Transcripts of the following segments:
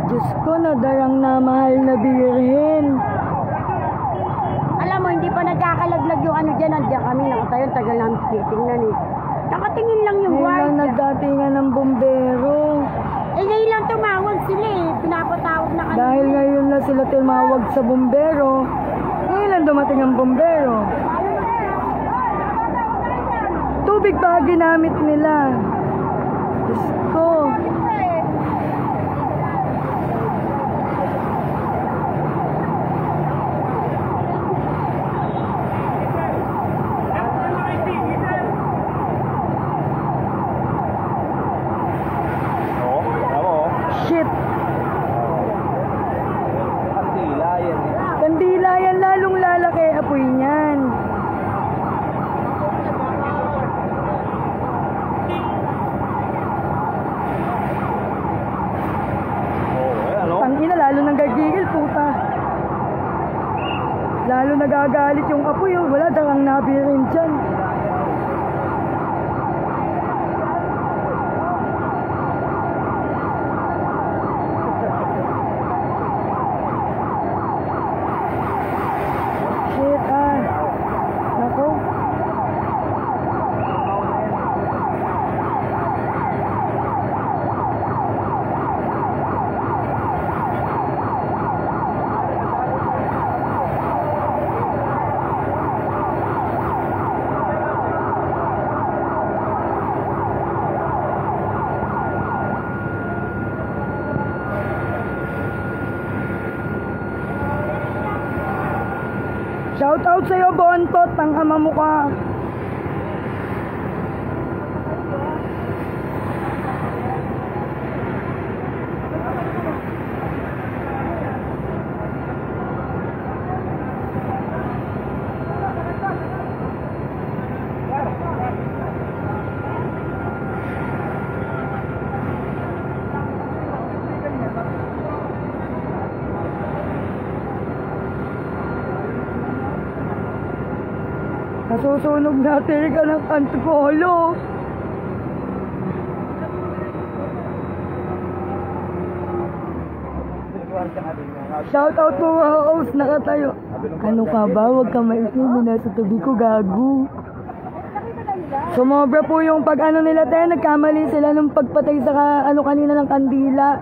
Diyos ko, nadarang na mahal na birhen. Alam mo, hindi pa nagkakalaglag yung ano dyan. Nandiyan kami, nakatayo, tagal namin titingnan eh. Nakatingin lang yung Ngayon lang guardia. nagdatingan ng bombero. Eh, ngayon lang tumawag sila eh. Pinapatawag na kami. Dahil ngayon na sila tumawag sa bombero, ngayon lang dumating ang bombero. Tubig pa ginamit nila. Diyos ko. Shit. Kandila yan, lalong lalaki apoy niyan. Tangina, lalo nang gagigil, puta. Lalo nagagalit yung apoy, oh. Wala darang nabirin dyan. Shout out sa'yo, Bontot, ang ama mo ka. Nasusunog natin ka ng antipolo. Shout out mo mga host, nakatayo. Ano ka ba? Huwag ka maisip, nasa tabi ko, gago. Sumobra po yung pag-ano nila tayo, nagkamali sila nung pagpatay sa ano kanina ng kandila.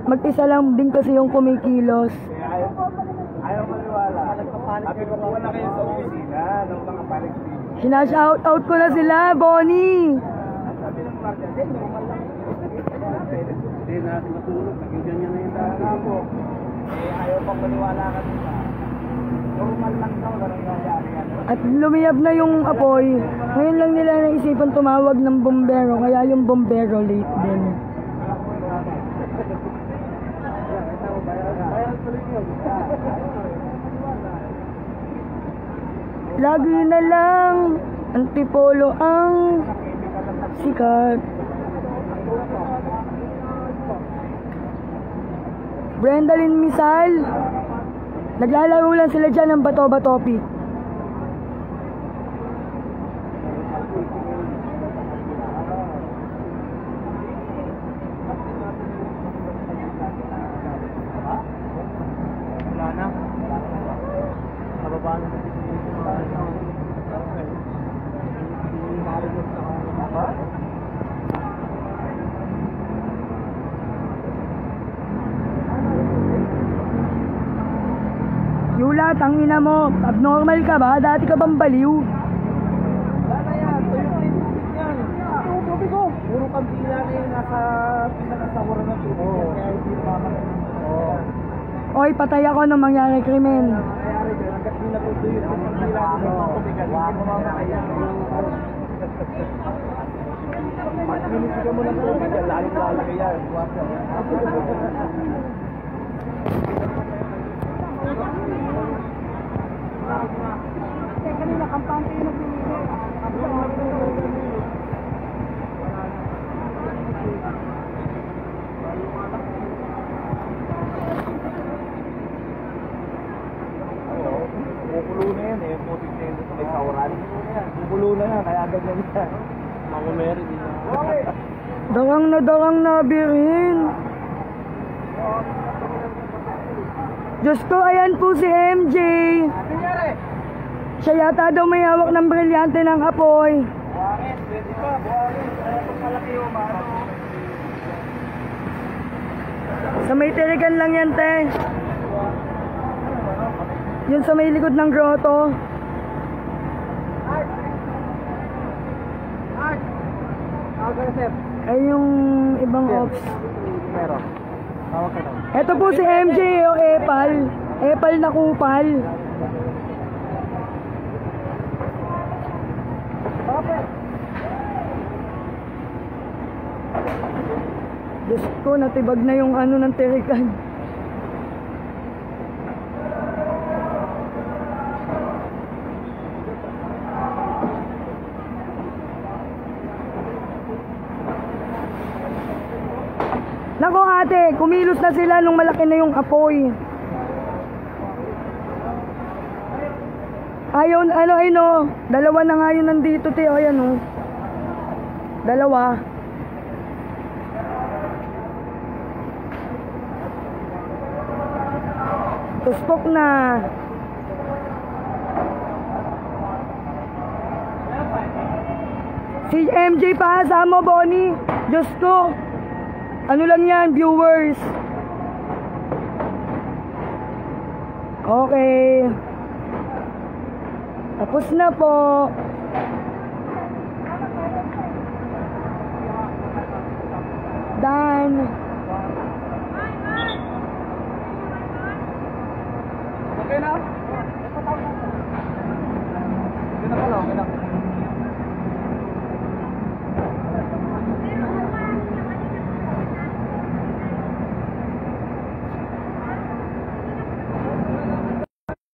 Mag-isa lang din kasi yung kumikilos. Ayaw maniwala. Sabi ko po na kayo sa opisina ng mga Palestine. Sinashout out ko na sila, Bonnie. Sabi ng mga normal lang. Hindi natin matulog. Naging ganyan na yung dahil po. Ayaw pang maniwala ka nila. Normal lang daw na nangyayari yan. At lumiyab na yung apoy. Ngayon lang nila naisipan tumawag ng bombero. Kaya yung bombero late din. Lagi na lang antipolo ang sikat. Brendalyn Misal, naglalaro lang sila dyan ng bato-batopi. Yula, tangina mo, abnormal ka ba? Dati ka bang baliw? Wala yan. Yung tubig ko. Puro kampila na yung nasa pinakasawaran ng tubig. Kaya hindi naman. Oy, patay ako nung mangyari krimen. Nangyayari dyan. Hanggat hindi na po yung kampila ng tubig. Hindi mo mamakayan. Galing lalaki yan. Kanina, kampante yung nagbibigay. Kukulo na yan eh. Putik na yun sa may sauran. Kukulo na yan. Kaya ganyan yan. Ako meron din. Dawang na birhin. Diyos ko, ayan po si MJ. Siya yata daw may hawak ng brilyante ng apoy. Buhangin. Pwede pa. Buhangin. Kaya pag malaki yung mano. Sa may tirigan lang yan, te. Yun sa may likod ng grotto. Sir. Ay yung ibang ops. Meron. Tawag ka daw. Ito po si MJ o Epal. Epal na kupal. Diyos ko, natibag na yung ano ng tirikan. Nako ate, kumilos na sila nung malaki na yung apoy. Ayaw, dalawa na nga yun nandito, te. Ayan, oh. Dalawa. Tuspok na. Si MJ pa, sama mo, Bonnie. Diyos ko. Ano lang yan, viewers? Okay. Tapos na po. Done.